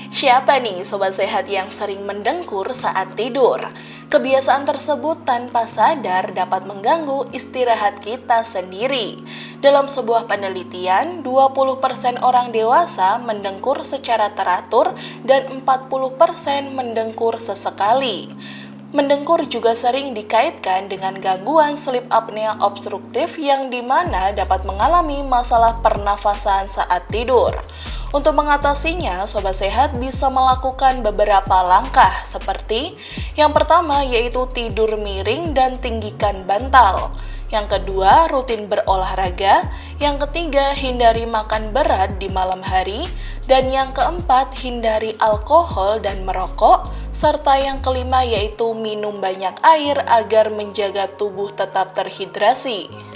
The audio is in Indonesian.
Siapa nih sobat sehat yang sering mendengkur saat tidur? Kebiasaan tersebut tanpa sadar dapat mengganggu istirahat kita sendiri. Dalam sebuah penelitian, 20% orang dewasa mendengkur secara teratur dan 40% mendengkur sesekali. Mendengkur juga sering dikaitkan dengan gangguan sleep apnea obstruktif yang dimana dapat mengalami masalah pernafasan saat tidur. Untuk mengatasinya, Sobat Sehat bisa melakukan beberapa langkah seperti yang pertama yaitu tidur miring dan tinggikan bantal. Yang kedua, rutin berolahraga. Yang ketiga, hindari makan berat di malam hari. Dan yang keempat, hindari alkohol dan merokok. Serta yang kelima yaitu minum banyak air agar menjaga tubuh tetap terhidrasi.